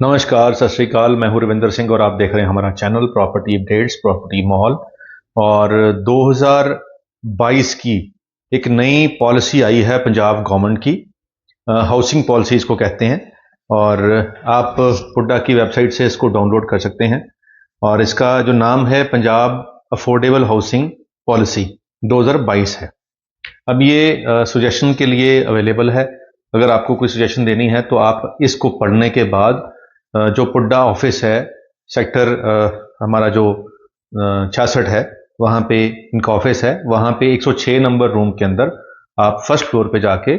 नमस्कार, सत श्री अकाल। मैं हूं रविंदर सिंह और आप देख रहे हैं हमारा चैनल प्रॉपर्टी अपडेट्स, प्रॉपर्टी माहौल। और 2022 की एक नई पॉलिसी आई है पंजाब गवर्नमेंट की, हाउसिंग पॉलिसी इसको कहते हैं। और आप पुड्डा की वेबसाइट से इसको डाउनलोड कर सकते हैं। और इसका जो नाम है पंजाब अफोर्डेबल हाउसिंग पॉलिसी 2022 है। अब ये सजेशन के लिए अवेलेबल है। अगर आपको कोई सजेशन देनी है तो आप इसको पढ़ने के बाद जो पुड्डा ऑफिस है, सेक्टर हमारा जो 66 है, वहाँ पे इनका ऑफिस है। वहाँ पे 106 नंबर रूम के अंदर आप फर्स्ट फ्लोर पे जाके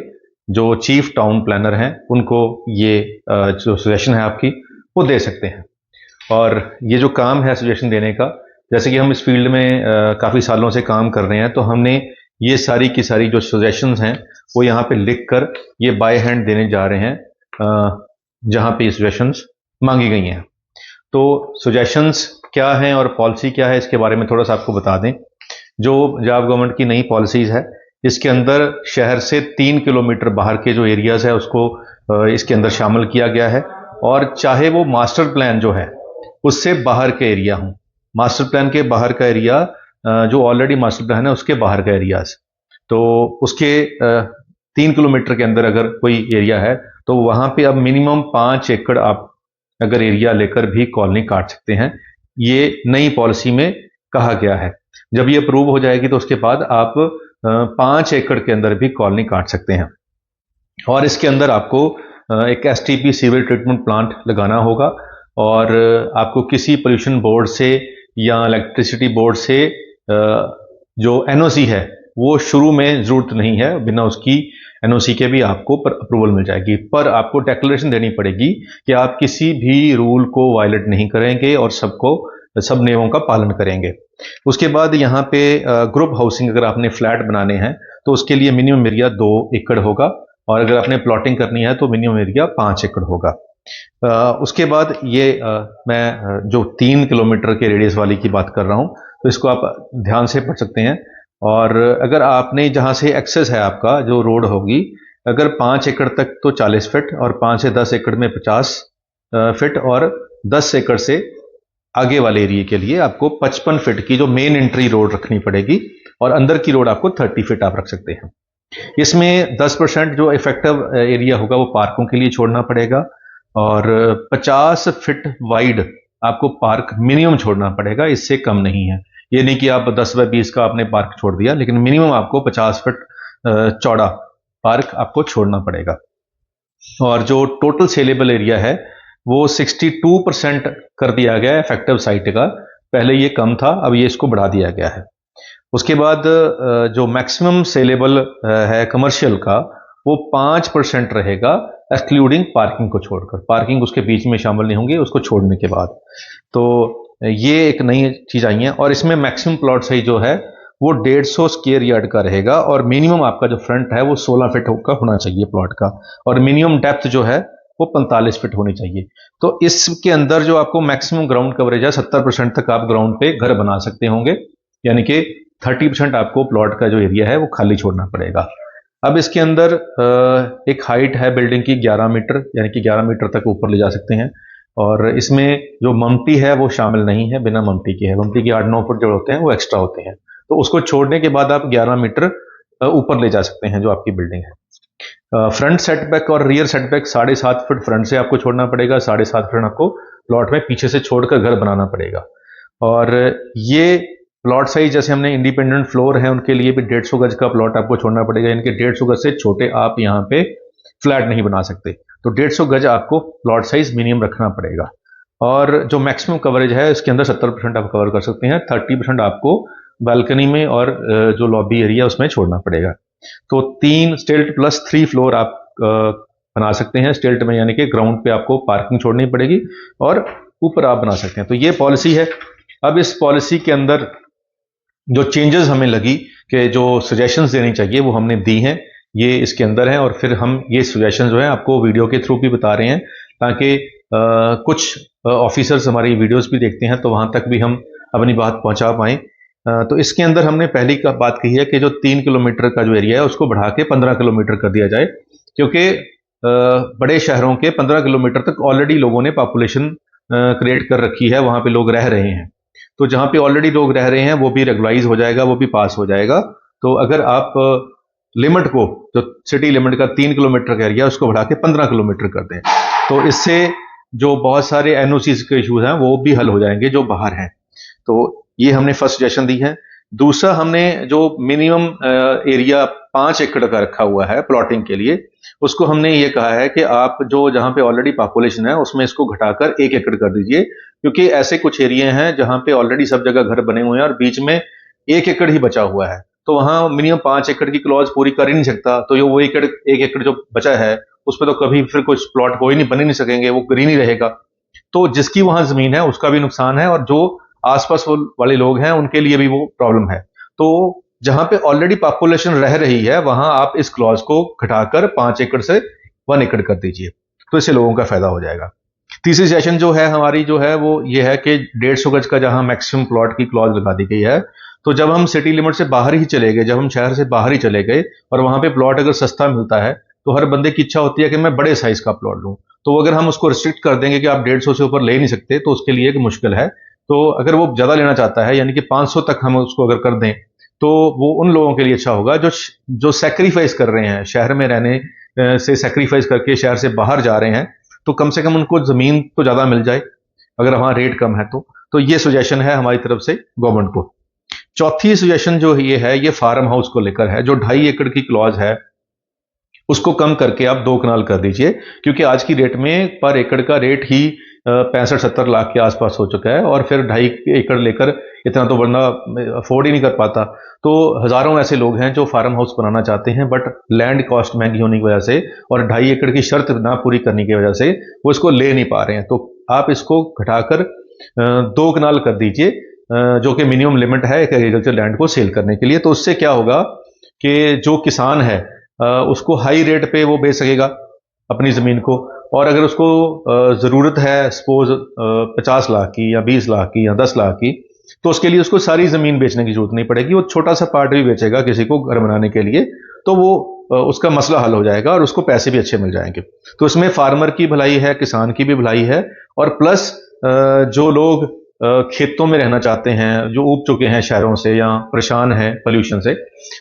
जो चीफ टाउन प्लानर हैं उनको ये जो सजेशन है आपकी वो दे सकते हैं। और ये जो काम है सजेशन देने का, जैसे कि हम इस फील्ड में काफ़ी सालों से काम कर रहे हैं, तो हमने ये सारी की सारी जो सजेशंस हैं वो यहाँ पे लिख कर ये बाय हैंड देने जा रहे हैं जहाँ पे ये सजेशंस मांगी गई हैं। तो सजेशंस क्या हैं और पॉलिसी क्या है, इसके बारे में थोड़ा सा आपको बता दें। जो पंजाब गवर्नमेंट की नई पॉलिसीज है, इसके अंदर शहर से 3 किलोमीटर बाहर के जो एरियाज है उसको इसके अंदर शामिल किया गया है। और चाहे वो मास्टर प्लान जो है उससे बाहर के एरिया हों, मास्टर प्लान के बाहर का एरिया जो ऑलरेडी मास्टर प्लान है उसके बाहर का एरियाज, तो उसके 3 किलोमीटर के अंदर अगर कोई एरिया है तो वहां पे अब मिनिमम 5 एकड़ आप अगर एरिया लेकर भी कॉलोनी काट सकते हैं। ये नई पॉलिसी में कहा गया है। जब ये अप्रूव हो जाएगी तो उसके बाद आप 5 एकड़ के अंदर भी कॉलोनी काट सकते हैं। और इसके अंदर आपको एक एसटीपी सीवेज ट्रीटमेंट प्लांट लगाना होगा। और आपको किसी पोल्यूशन बोर्ड से या इलेक्ट्रिसिटी बोर्ड से जो एनओसी है वो शुरू में जरूरत नहीं है, बिना उसकी एनओसी के भी आपको अप्रूवल मिल जाएगी। पर आपको डेक्लेरेशन देनी पड़ेगी कि आप किसी भी रूल को वायलेट नहीं करेंगे और सब नियमों का पालन करेंगे। उसके बाद यहाँ पे ग्रुप हाउसिंग अगर आपने फ्लैट बनाने हैं तो उसके लिए मिनिमम एरिया 2 एकड़ होगा। और अगर आपने प्लॉटिंग करनी है तो मिनिमम एरिया 5 एकड़ होगा। उसके बाद ये मैं जो 3 किलोमीटर के रेडियस वाली की बात कर रहा हूँ, तो इसको आप ध्यान से पढ़ सकते हैं। और अगर आपने जहाँ से एक्सेस है आपका जो रोड होगी, अगर 5 एकड़ तक तो 40 फीट, और 5 से 10 एकड़ में 50 फीट, और 10 एकड़ से आगे वाले एरिया के लिए आपको 55 फीट की जो मेन एंट्री रोड रखनी पड़ेगी। और अंदर की रोड आपको 30 फीट आप रख सकते हैं। इसमें 10% जो इफेक्टिव एरिया होगा वो पार्कों के लिए छोड़ना पड़ेगा। और 50 फीट वाइड आपको पार्क मिनिमम छोड़ना पड़ेगा, इससे कम नहीं है। ये नहीं कि आप 10 बाय 20 का आपने पार्क छोड़ दिया, लेकिन मिनिमम आपको 50 फीट चौड़ा पार्क आपको छोड़ना पड़ेगा। और जो टोटल सेलेबल एरिया है वो 62% कर दिया गया है इफेक्टिव साइट का। पहले ये कम था, अब ये इसको बढ़ा दिया गया है। उसके बाद जो मैक्सिमम सेलेबल है कमर्शियल का, वो 5% रहेगा, एक्सक्लूडिंग पार्किंग को छोड़कर। पार्किंग उसके बीच में शामिल नहीं होंगे उसको छोड़ने के बाद। तो ये एक नई चीज आई है। और इसमें मैक्सिमम प्लॉट साइज जो है वो 150 स्क्वायर यार्ड का रहेगा। और मिनिमम आपका जो फ्रंट है वो 16 फीट का होना चाहिए प्लॉट का। और मिनिमम डेप्थ जो है वो 45 फीट होनी चाहिए। तो इसके अंदर जो आपको मैक्सिमम ग्राउंड कवरेज है, 70% तक आप ग्राउंड पे घर बना सकते होंगे। यानी कि 30% आपको प्लॉट का जो एरिया है वो खाली छोड़ना पड़ेगा। अब इसके अंदर एक हाइट है बिल्डिंग की 11 मीटर, यानी कि 11 मीटर तक ऊपर ले जा सकते हैं। और इसमें जो ममटी है वो शामिल नहीं है, बिना ममटी के है। ममटी के 8-9 फुट जो होते हैं वो एक्स्ट्रा होते हैं। तो उसको छोड़ने के बाद आप 11 मीटर ऊपर ले जा सकते हैं जो आपकी बिल्डिंग है। फ्रंट सेटबैक और रियर सेटबैक 7.5 फीट फ्रंट से आपको छोड़ना पड़ेगा, 7.5 फीट आपको प्लॉट में पीछे से छोड़कर घर बनाना पड़ेगा। और ये प्लॉट साइज जैसे हमने इंडिपेंडेंट फ्लोर है उनके लिए भी 150 गज का प्लॉट आपको छोड़ना पड़ेगा। इनके 150 गज से छोटे आप यहाँ पे फ्लैट नहीं बना सकते। तो 150 गज आपको प्लॉट साइज मिनिमम रखना पड़ेगा। और जो मैक्सिमम कवरेज है इसके अंदर 70% आप कवर कर सकते हैं। 30% आपको बालकनी में और जो लॉबी एरिया उसमें छोड़ना पड़ेगा। तो 3 स्टिल्ट प्लस 3 फ्लोर आप बना सकते हैं। स्टिल्ट में यानी कि ग्राउंड पे आपको पार्किंग छोड़नी पड़ेगी और ऊपर आप बना सकते हैं। तो ये पॉलिसी है। अब इस पॉलिसी के अंदर जो चेंजेस हमें लगी कि जो सजेशंस देनी चाहिए वो हमने दी हैं, ये इसके अंदर है। और फिर हम ये सजेशंस जो है आपको वीडियो के थ्रू भी बता रहे हैं, ताकि कुछ ऑफिसर्स हमारी वीडियोस भी देखते हैं तो वहां तक भी हम अपनी बात पहुंचा पाएं। तो इसके अंदर हमने पहली का बात कही है कि जो 3 किलोमीटर का जो एरिया है उसको बढ़ा के 15 किलोमीटर कर दिया जाए, क्योंकि बड़े शहरों के 15 किलोमीटर तक ऑलरेडी लोगों ने पॉपुलेशन क्रिएट कर रखी है, वहां पे लोग रह रहे हैं। तो जहां पे ऑलरेडी लोग रह रहे हैं वो भी रेगुलाइज हो जाएगा, वो भी पास हो जाएगा। तो अगर आप लिमिट को, जो सिटी लिमिट का 3 किलोमीटर का एरिया, उसको बढ़ा के 15 किलोमीटर कर दें, तो इससे जो बहुत सारे एनओसी के इश्यूज हैं वो भी हल हो जाएंगे जो बाहर हैं। तो ये हमने फर्स्ट सजेशन दी है। दूसरा, हमने जो मिनिमम एरिया 5 एकड़ का रखा हुआ है प्लॉटिंग के लिए, उसको हमने ये कहा है कि आप जो जहां पे ऑलरेडी पॉपुलेशन है उसमें इसको घटाकर 1 एकड़ कर दीजिए, क्योंकि ऐसे कुछ एरिया हैं जहां पे ऑलरेडी सब जगह घर बने हुए हैं और बीच में 1 एकड़ ही बचा हुआ है, तो वहां मिनिमम 5 एकड़ की क्लॉज पूरी कर ही नहीं सकता। तो ये वो 1 एकड़ जो बचा है उस पर तो कभी फिर कुछ प्लॉट हो ही नहीं, बन ही नहीं सकेंगे, वो ग्रीन ही रहेगा। तो जिसकी वहां जमीन है उसका भी नुकसान है, और जो आसपास वाले लोग हैं उनके लिए भी वो प्रॉब्लम है। तो जहां पे ऑलरेडी पॉपुलेशन रह रही है वहां आप इस क्लॉज को घटाकर 5 एकड़ से 1 एकड़ कर दीजिए, तो इससे लोगों का फायदा हो जाएगा। तीसरी सेशन जो है हमारी, जो है वो ये है कि 150 गज का जहां मैक्सिमम प्लॉट की क्लॉज लगा दी गई है, तो जब हम सिटी लिमिट से बाहर ही चले गए, जब हम शहर से बाहर ही चले गए और वहां पे प्लॉट अगर सस्ता मिलता है, तो हर बंदे की इच्छा होती है कि मैं बड़े साइज का प्लॉट लूं। तो अगर हम उसको रिस्ट्रिक्ट कर देंगे कि आप 150 से ऊपर ले नहीं सकते, तो उसके लिए एक मुश्किल है। तो अगर वो ज्यादा लेना चाहता है, यानी कि 500 तक हम उसको अगर कर दें, तो वो उन लोगों के लिए अच्छा होगा जो सैक्रिफाइस कर रहे हैं, शहर में रहने से सैक्रिफाइस करके शहर से बाहर जा रहे हैं, तो कम से कम उनको जमीन तो ज्यादा मिल जाए अगर वहां रेट कम है। तो ये सुजेशन है हमारी तरफ से गवर्नमेंट को। चौथी सुजेशन जो ये है, ये फार्म हाउस को लेकर है। जो 2.5 एकड़ की क्लॉज है उसको कम करके आप 2 कनाल कर दीजिए, क्योंकि आज की रेट में पर एकड़ का रेट ही 65-70 लाख के आसपास हो चुका है, और फिर 2.5 एकड़ लेकर इतना तो बंदा अफोर्ड ही नहीं कर पाता। तो हजारों ऐसे लोग हैं जो फार्म हाउस बनाना चाहते हैं, बट लैंड कॉस्ट महंगी होने की वजह से और 2.5 एकड़ की शर्त ना पूरी करने की वजह से वो इसको ले नहीं पा रहे हैं। तो आप इसको घटाकर 2 कनाल कर दीजिए, जो कि मिनिमम लिमिट है एक एग्रीकल्चर लैंड को सेल करने के लिए। तो उससे क्या होगा कि जो किसान है उसको हाई रेट पे वो बेच सकेगा अपनी जमीन को, और अगर उसको जरूरत है सपोज 50 लाख की या 20 लाख की या 10 लाख की, तो उसके लिए उसको सारी जमीन बेचने की जरूरत नहीं पड़ेगी, वो छोटा सा पार्ट भी बेचेगा किसी को घर बनाने के लिए, तो वो उसका मसला हल हो जाएगा और उसको पैसे भी अच्छे मिल जाएंगे। तो इसमें फार्मर की भलाई है, किसान की भी भलाई है, और प्लस जो लोग खेतों में रहना चाहते हैं, जो ऊब चुके हैं शहरों से या परेशान हैं पोल्यूशन से,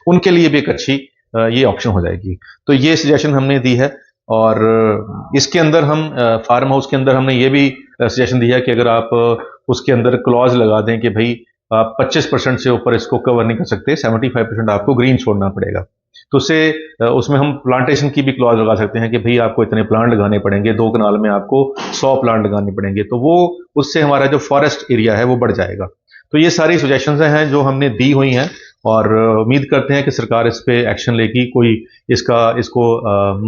उनके लिए भी एक अच्छी ये ऑप्शन हो जाएगी। तो ये सजेशन हमने दी है, और इसके अंदर हम फार्म हाउस के अंदर हमने ये भी सजेशन दिया है कि अगर आप उसके अंदर क्लॉज लगा दें कि भाई आप 25% से ऊपर इसको कवर नहीं कर सकते, 75% आपको ग्रीन छोड़ना पड़ेगा, तो उससे उसमें हम प्लांटेशन की भी क्लॉज लगा सकते हैं कि भाई आपको इतने प्लांट लगाने पड़ेंगे, 2 कनाल में आपको 100 प्लांट लगाने पड़ेंगे, तो वो उससे हमारा जो फॉरेस्ट एरिया है वो बढ़ जाएगा। तो ये सारी सजेशंस हैं जो हमने दी हुई हैं, और उम्मीद करते हैं कि सरकार इस पे एक्शन लेगी, कोई इसको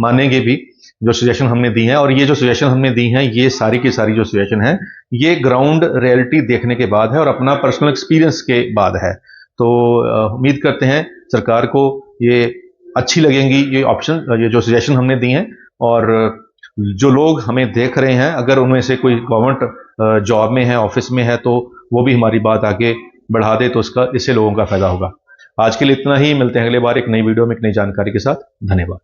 मानेंगे भी जो सजेशन हमने दी हैं। और ये जो सजेशन हमने दी हैं, ये सारी की सारी जो सजेशन है, ये ग्राउंड रियलिटी देखने के बाद है और अपना पर्सनल एक्सपीरियंस के बाद है। तो उम्मीद करते हैं सरकार को ये अच्छी लगेंगी ये ऑप्शन, ये जो सजेशन हमने दी हैं। और जो लोग हमें देख रहे हैं, अगर उनमें से कोई गवर्नमेंट जॉब में है, ऑफिस में है, तो वो भी हमारी बात आगे बढ़ा दे, तो इससे लोगों का फायदा होगा। आज के लिए इतना ही, मिलते हैं अगले बार एक नई वीडियो में एक नई जानकारी के साथ। धन्यवाद।